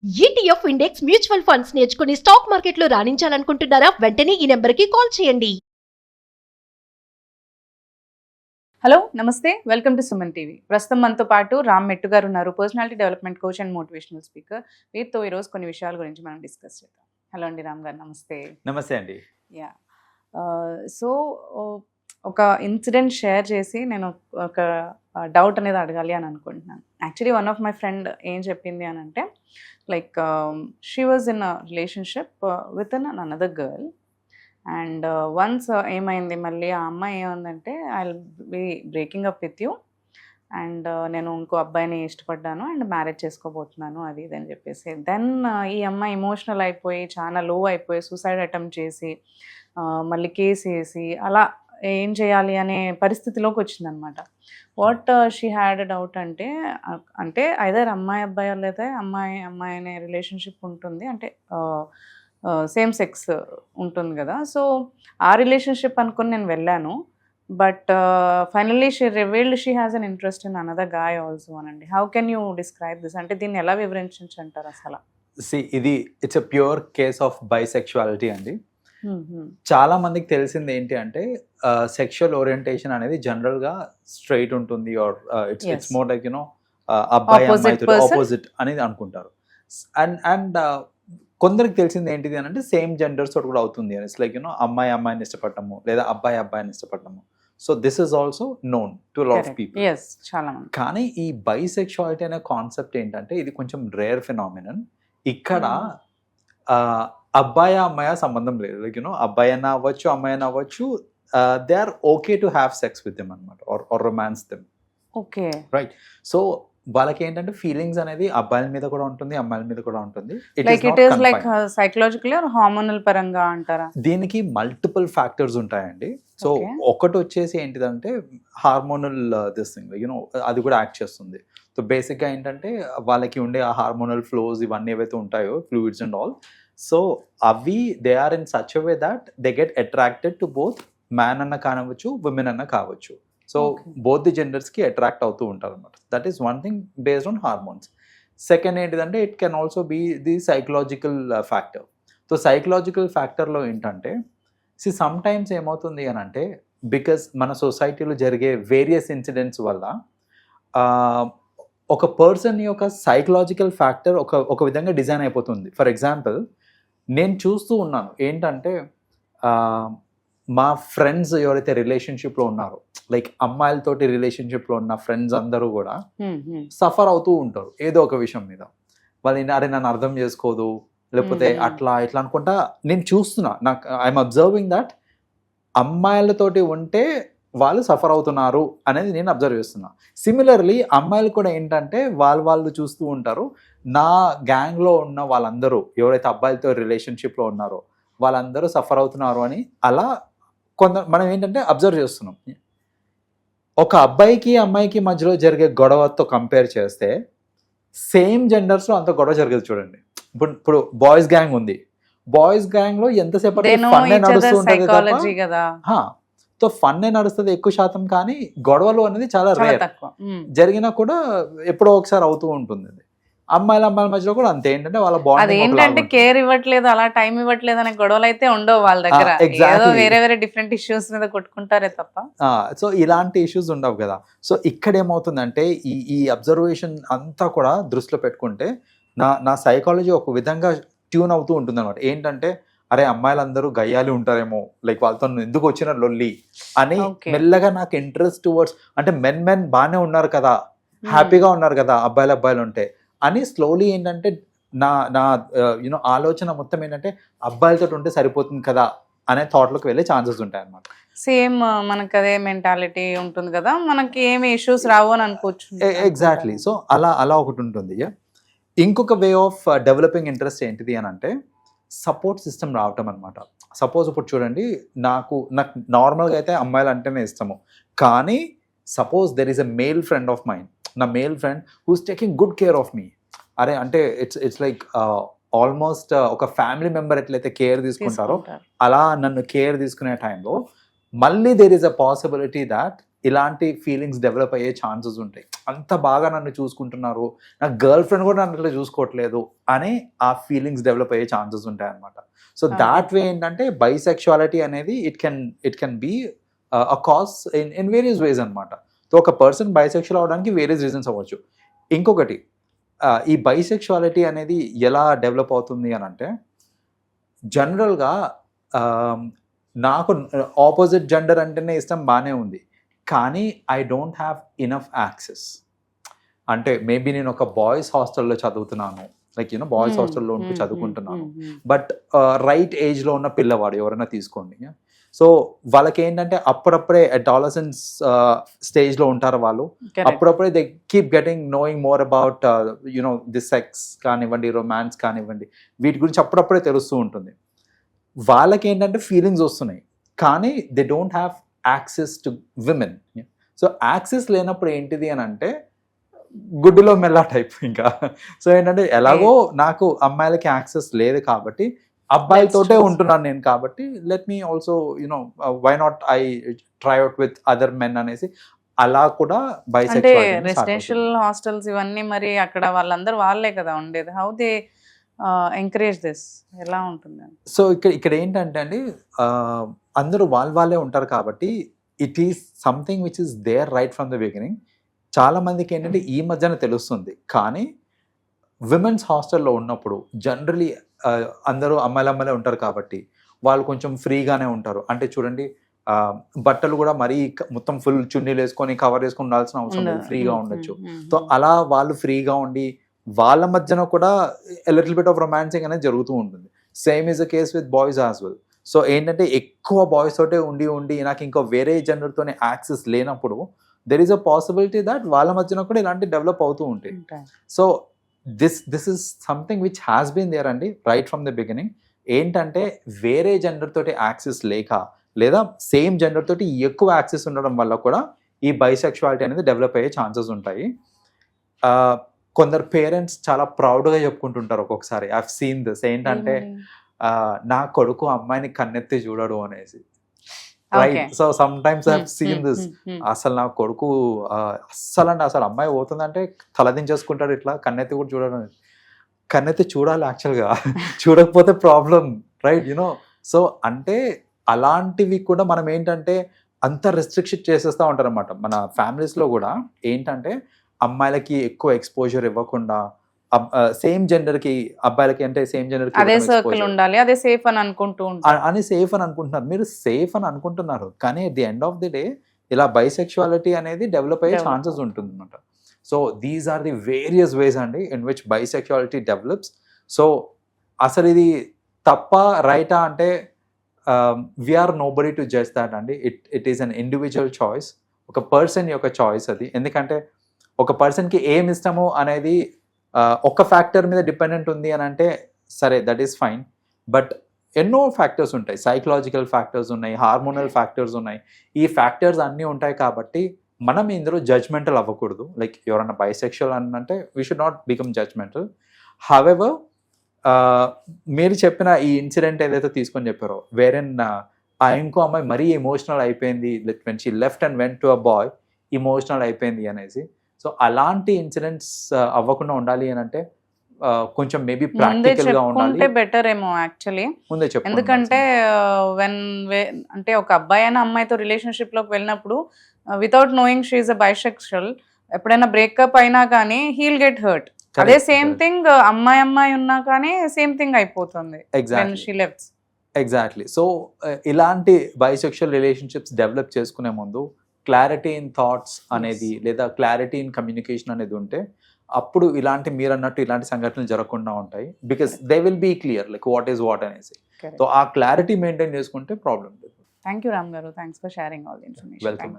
ETF index mutual funds నేర్చుకుని stock మార్కెట్లో రాణించాలనుకుంటున్నారా? వెంటనే ఈ నెంబర్కి కాల్ చేయండి. హలో నమస్తే, వెల్కమ్ టు సుమన్ టీవీ. ప్రస్తుతం మనతో పాటు రామ్ మెట్టు గారు ఉన్నారు, personality development coach and motivational speaker. వీరితో ఈరోజు కొన్ని విషయాల గురించి మనం డిస్కస్ చేద్దాం. హలో అండి రామ్ గారు, నమస్తే. నమస్తే అండి. యా సో ఒక ఇన్సిడెంట్ షేర్ చేసి నేను ఒక డౌట్ అనేది అడగాలి అని అనుకుంటున్నాను. Actually one of my friend ఏం చెప్పింది అని అంటే, like she was in a relationship with an another girl. And once ఏమైంది, మళ్ళీ ఆ అమ్మాయి ఏమందంటే, I will be breaking up with you and నేను ఇంకో అబ్బాయిని ఇష్టపడ్డాను అండ్ మ్యారేజ్ చేసుకోబోతున్నాను, అది ఇది అని చెప్పేసి. దెన్ ఈ అమ్మాయి ఎమోషనల్ అయిపోయి చాలా లో అయిపోయి సూసైడ్ అటెంప్ట్ చేసి మళ్ళీ కేసు వేసి అలా ఏం చేయాలి అనే పరిస్థితిలోకి వచ్చిందనమాట. వాట్ షీ హ్యాడ్ డౌట్ అంటే, ఐదర్ అమ్మాయి అబ్బాయి లేదా అమ్మాయి అనే రిలేషన్షిప్ ఉంటుంది, అంటే సేమ్ సెక్స్ ఉంటుంది కదా. సో ఆ రిలేషన్షిప్ అనుకుని నేను వెళ్ళాను. But finally she revealed she has an interest in another guy also అనండి. How can you describe this? అంటే దీన్ని ఎలా వివరించంటారు అసలు? It's a pure case of bisexuality అండి. చాలా మందికి తెలిసింది ఏంటి అంటే, సెక్షువల్ ఓరియంటేషన్ అనేది జనరల్ గా స్ట్రైట్ ఉంటుంది, or it's more like you know అబ్బాయి అమ్మాయితో ఆపోజిట్ అనేది అనుకుంటారు. అండ్ కొందరికి తెలిసింది ఏంటిది అని అంటే, సేమ్ జెండర్స్ తోటి కూడా అవుతుంది అని. ఇట్స్ లైక్ యునో అమ్మాయి అమ్మాయిని ఇష్టపడటము లేదా అబ్బాయి అబ్బాయిని ఇష్టపడటము. So this is also known to lot of people. కానీ ఈ బైసెక్షువాలిటీ అనే కాన్సెప్ట్ ఏంటంటే, ఇది కొంచెం రేర్ ఫినామినన్. ఇక్కడ అబ్బాయి అమ్మాయి సంబంధం లేదు. లైక్ యూనో అబ్బాయి అయినా అవ్వచ్చు అమ్మాయి అయినా అవ్వచ్చు, they are okay to have sex with them అనమాట, or romance them. Okay, right. So వాళ్ళకి ఏంటంటే ఫీలింగ్స్ అనేది అబ్బాయిల మీద కూడా ఉంటుంది, అమ్మాయిల మీద కూడా ఉంటుంది. సైకలాజికల్ ఆర్ హార్మోనల్ పరంగా అంటారా? దీనికి మల్టిపుల్ ఫ్యాక్టర్స్ ఉంటాయండి. సో ఒకటి వచ్చేసి ఏంటిదంటే హార్మోనల్ దిస్ థింగ్, యూనో అది కూడా యాక్ట్ చేస్తుంది. సో బేసిక్గా ఏంటంటే వాళ్ళకి ఉండే ఆ హార్మోనల్ ఫ్లోస్ ఇవన్నీ ఏవైతే ఉంటాయో, ఫ్లూయిడ్స్ అండ్ ఆల్, సో అవి they are in such a way that they get attracted to both man అన్న కావచ్చు, విమెన్ అన్న కావచ్చు. సో బోత్ ది జెండర్స్కి అట్రాక్ట్ అవుతూ ఉంటారు అనమాట. That is one thing based on hormones. Second ఏంటిదంటే, it can also be the psychological factor. So psychological ఫ్యాక్టర్లో ఏంటంటే, సమ్ టైమ్స్ ఏమవుతుంది అని అంటే, బికాస్ మన సొసైటీలో జరిగే వేరియస్ ఇన్సిడెంట్స్ వల్ల ఒక పర్సన్ యొక్క సైకలాజికల్ ఫ్యాక్టర్ ఒక విధంగా డిజైన్ అయిపోతుంది. ఫర్ ఎగ్జాంపుల్, నేను చూస్తూ ఉన్నాను ఏంటంటే, మా ఫ్రెండ్స్ ఎవరైతే రిలేషన్షిప్లో ఉన్నారో, లైక్ అమ్మాయిలతోటి రిలేషన్షిప్లో ఉన్న ఫ్రెండ్స్ అందరూ కూడా సఫర్ అవుతూ ఉంటారు ఏదో ఒక విషయం మీద. వాళ్ళు అరే నన్ను అర్థం చేసుకోదు, లేకపోతే అట్లా ఇట్లా అనుకుంటా. నేను చూస్తున్నా, నాకు ఐఎమ్ అబ్జర్వింగ్ దట్ అమ్మాయిలతోటి ఉంటే వాళ్ళు సఫర్ అవుతున్నారు అనేది నేను అబ్జర్వ్ చేస్తున్నా. సిమిలర్లీ అమ్మాయిలు కూడా ఏంటంటే వాళ్ళు చూస్తూ ఉంటారు, నా గ్యాంగ్లో ఉన్న వాళ్ళందరూ ఎవరైతే అబ్బాయిలతో రిలేషన్షిప్లో ఉన్నారో వాళ్ళందరూ సఫర్ అవుతున్నారు అని అలా మనం ఏంటంటే అబ్జర్వ్ చేస్తున్నాం. ఒక అబ్బాయికి అమ్మాయికి మధ్యలో జరిగే గొడవతో కంపేర్ చేస్తే సేమ్ జెండర్స్లో అంత గొడవ జరగదు. చూడండి, ఇప్పుడు బాయ్స్ గ్యాంగ్ ఉంది, బాయ్స్ గ్యాంగ్లో ఎంతసేపటి ఫన్నే నడుస్తూ ఉంటుంది కదా. సో ఫన్నే నడుస్తుంది ఎక్కువ శాతం, కానీ గొడవలు అనేది చాలా రేర్. జరిగినా కూడా ఎప్పుడో ఒకసారి అవుతూ ఉంటుంది. అమ్మాయిల మధ్యలో కూడా అంతే, ఏంటంటే వాళ్ళ బాండ్ కేర్ ఇవ్వట్లేదు, అలా టైం ఇవ్వట్లేదు అనే గొడవలు అయితే ఉండవు వాళ్ళ దగ్గర. వేరే డిఫరెంట్ ఇష్యూస్ మీద కొట్టుకుంటారే తప్ప. సో ఇలాంటి ఇష్యూస్ ఉండవు కదా. సో ఇక్కడ ఏమవుతుందంటే, ఈ అబ్జర్వేషన్ అంతా కూడా దృష్టిలో పెట్టుకుంటే నా సైకాలజీ ఒక విధంగా ట్యూన్ అవుతూ ఉంటుంది అనమాట. ఏంటంటే, అరే అమ్మాయిలందరూ గయ్యాలి ఉంటారేమో, లైక్ వాళ్ళతో ఎందుకు వచ్చిన లొల్లి అని మెల్లగా నాకు ఇంట్రెస్ట్ టువర్డ్స్, అంటే మెన్ బాగానే ఉన్నారు కదా, హ్యాపీగా ఉన్నారు కదా అబ్బాయిలు ఉంటే అని స్లోలీ ఏంటంటే నా యూనో ఆలోచన మొత్తం ఏంటంటే అబ్బాయిలతో ఉంటే సరిపోతుంది కదా అనే థాట్లోకి వెళ్ళే ఛాన్సెస్ ఉంటాయి అన్నమాట. సేమ్ మనకు అదే మెంటాలిటీ ఉంటుంది కదా, మనకి ఏమి ఇష్యూస్ రావు అని అనుకోవచ్చు. ఎగ్జాక్ట్లీ. సో అలా ఒకటి ఉంటుంది. ఇంకొక వే ఆఫ్ డెవలపింగ్ ఇంట్రెస్ట్ ఏంటిది అని అంటే, సపోర్ట్ సిస్టమ్ రావటం అనమాట. సపోజ్ ఇప్పుడు చూడండి, నాకు నార్మల్గా అయితే అమ్మాయిలు అంటేనే ఇష్టము, కానీ suppose there is a male friend of mind, నా male friend who's taking good care of me. అరే అంటే ఇట్స్ లైక్ ఆల్మోస్ట్ ఒక ఫ్యామిలీ మెంబర్ ఎట్లయితే కేర్ తీసుకుంటారో అలా నన్ను కేర్ తీసుకునే టైంలో మళ్ళీ there is a possibility that ఇలాంటి ఫీలింగ్స్ డెవలప్ అయ్యే ఛాన్సెస్ ఉంటాయి. అంత బాగా నన్ను చూసుకుంటున్నారు, నా గర్ల్ ఫ్రెండ్ కూడా నన్ను ఇట్లా చూసుకోవట్లేదు అని ఆ ఫీలింగ్స్ డెవలప్ అయ్యే ఛాన్సెస్ ఉంటాయి అనమాట. సో దాట్ వే ఏంటంటే బైసెక్షువాలిటీ అనేది it can be a cause in various ways అనమాట. సో ఒక పర్సన్ బైసెక్షువల్ అవడానికి వేరియస్ రీజన్స్ అవ్వచ్చు. ఇంకొకటి ఈ బైసెక్షువాలిటీ అనేది ఎలా డెవలప్ అవుతుంది అని అంటే, జనరల్గా నాకు ఆపోజిట్ జెండర్ అంటేనే ఇష్టం, బాగానే ఉంది, కానీ I don't have enough access. అంటే మేబీ నేను ఒక బాయ్స్ హాస్టల్లో చదువుతున్నాను, లైక్ యూనో బాయ్స్ హాస్టల్లో ఉంటూ చదువుకుంటున్నాను, బట్ రైట్ ఏజ్లో ఉన్న పిల్లవాడు ఎవరైనా తీసుకోండి. సో వాళ్ళకి ఏంటంటే అప్పుడప్పుడే అడాలసెన్స్ స్టేజ్లో ఉంటారు వాళ్ళు, అప్పుడప్పుడే they keep getting knowing more about you know the sex కానివ్వండి, రొమాన్స్ కానివ్వండి, వీటి గురించి అప్పుడప్పుడే తెలుస్తూ ఉంటుంది. వాళ్ళకి ఏంటంటే ఫీలింగ్స్ వస్తున్నాయి, కానీ they don't have access to women. So access లేనప్పుడు ఏంటిది అని అంటే గుడ్డులో మెల్ల టైప్ ఇంకా. సో ఏంటంటే ఎలాగో నాకు అమ్మాయిలకి యాక్సెస్ లేదు కాబట్టి అబ్బాయిలతోటే ఉంటున్నాను నేను, కాబట్టి let me also you know why not I try out with other men అనేసి అలా కూడా అంటే బైసెక్షువాలిటీ రెసిడెన్షియల్ హాస్టల్స్ ఇవన్నీ మరి అక్కడ వాళ్ళందరూ వాళ్ళే కదా ఉండేది. హౌ దే ఎంకరేజ్ దిస్, ఎలా ఉంటుంది? సో ఇక్కడ ఏంటంటే అండి, అందరూ వాళ్ళే ఉంటారు కాబట్టి it is something which is there right from the beginning. చాలా మందికి ఏంటంటే ఈ మధ్యన తెలుస్తుంది, కానీ విమెన్స్ హాస్టల్లో ఉన్నప్పుడు జనరలీ అందరూ అమ్మాయిలే ఉంటారు కాబట్టి వాళ్ళు కొంచెం ఫ్రీగానే ఉంటారు. అంటే చూడండి, బట్టలు కూడా మరీ మొత్తం ఫుల్ చున్నీలు వేసుకొని కవర్ చేసుకొని ఉండాల్సిన అవసరం లేదు, ఫ్రీగా ఉండొచ్చు. సో అలా వాళ్ళు ఫ్రీగా ఉండి వాళ్ళ మధ్యన కూడా లిటిల్ బిట్ ఆఫ్ రొమాన్సింగ్ అనేది జరుగుతూ ఉంటుంది. Same is the case with boys as well. So ఏంటంటే ఎక్కువ బాయ్స్ తోటే ఉండి నాకు ఇంకా వేరే జెండర్తోనే యాక్సెస్ లేనప్పుడు there is a possibility that వాళ్ళ మధ్యన కూడా ఇలాంటి డెవలప్ అవుతూ ఉంటాయి. So this is something which has been there అండి రైట్ ఫ్రమ్ ద బిగినింగ్. ఏంటంటే వేరే జెండర్ తోటి యాక్సెస్ లేక లేదా సేమ్ జెండర్ తోటి ఎక్కువ యాక్సెస్ ఉండడం వల్ల కూడా ఈ బైసెక్షువాలిటీ అనేది డెవలప్ అయ్యే ఛాన్సెస్ ఉంటాయి. కొందరు పేరెంట్స్ చాలా ప్రౌడ్గా చెప్పుకుంటుంటారు ఒక్కొక్కసారి, ఐ హావ్ సీన్ దిస్. ఏంటంటే నా కొడుకు అమ్మాయిని కన్నెత్తి చూడడు అనేసి, right? So some times I have seen this. అసలు నా కొడుకు అసలు అమ్మాయి పోతుందంటే తలదించేసుకుంటాడు, ఇట్లా కన్నెత్తి కూడా చూడడం. కన్నెత్తి చూడాలి యాక్చువల్గా, చూడకపోతే ప్రాబ్లం, రైట్? యునో, సో అంటే అలాంటివి కూడా మనం ఏంటంటే అంత రెస్ట్రిక్షన్ చేసేస్తూ ఉంటారు అనమాట మన ఫ్యామిలీస్లో కూడా. ఏంటంటే అమ్మాయిలకి ఎక్కువ ఎక్స్పోజర్ ఇవ్వకుండా, సేమ్ జెండర్ కి అబ్బాయిలకి అంటే సేమ్ జెండర్ కి అదే సర్కిల్ ఉండాలి, అదే సేఫ్ అని సేఫ్ అని అనుకుంటున్నారు. మీరు సేఫ్ అని అనుకుంటున్నారు, కానీ at the end of the day ఇలా బైసెక్షువాలిటీ అనేది డెవలప్ అయ్యే ఛాన్సెస్ ఉంటుంది అనమాట. So these are the various ways అండి in which bisexuality develops. So అసలు ఇది తప్ప రైటా అంటే we are nobody to judge that అండి. It is an individual choice, ఒక పర్సన్ యొక్క చాయిస్ అది. ఎందుకంటే ఒక పర్సన్కి ఏమి ఇష్టము అనేది ఒక ఫ్యాక్టర్ మీద డిపెండెంట్ ఉంది అని అంటే సరే, దట్ ఈస్ ఫైన్. బట్ ఎన్నో ఫ్యాక్టర్స్ ఉంటాయి, సైకలాజికల్ ఫ్యాక్టర్స్ ఉన్నాయి, హార్మోనల్ ఫ్యాక్టర్స్ ఉన్నాయి. ఈ ఫ్యాక్టర్స్ అన్నీ ఉంటాయి కాబట్టి మనం ఇందులో జడ్జ్మెంటల్ అవ్వకూడదు. లైక్ ఎవరన్నా బైసెక్షువల్ అని అంటే we should not become judgemental. However మీరు చెప్పిన ఈ ఇన్సిడెంట్ ఏదైతే తీసుకొని చెప్పారో, వేరెన్ ఆ ఇంకో అమ్మాయి మరీ ఎమోషనల్ అయిపోయింది, like when she left and went to a boy, emotional అయిపోయింది అనేసి. సో అలాంటి ఇన్సిడెంట్స్ అవ్వకుండా ఉండాలి అని అంటే కొంచెం మేబీ ప్రాక్టికల్ గా ఉండాలి, బెటర్ ఏమో యాక్చువల్లీ. ముందే చెప్పు. ఎందుకంటే అంటే ఒక అబ్బాయి అయినా అమ్మాయితో రిలేషన్షిప్ లోకి వెళ్ళినప్పుడు without knowing she is a bisexual, ఎప్పుడైనా బ్రేకప్ అయినా కానీ హీల్ గెట్ హర్ట్. అదే సేమ్ థింగ్ అమ్మాయి ఉన్నా కానీ సేమ్ థింగ్ అయిపోతుంది. ఎగ్జాక్ట్లీ. సో ఇలాంటి బైసెక్షువల్ రిలేషన్షిప్స్ డెవలప్ చేసుకునే ముందు క్లారిటీ ఇన్ థాట్స్ అనేది లేదా క్లారిటీ ఇన్ కమ్యూనికేషన్ అనేది ఉంటే అప్పుడు ఇలాంటి మీరు అన్నట్టు ఇలాంటి సంఘటనలు జరగకుండా ఉంటాయి. Because they will be clear like what is what అనేసి. సో ఆ క్లారిటీ మెయింటైన్ చేసుకుంటే ప్రాబ్లం లేదు. థ్యాంక్ యూ రామ్ గారు, thanks for sharing all the information. Welcome.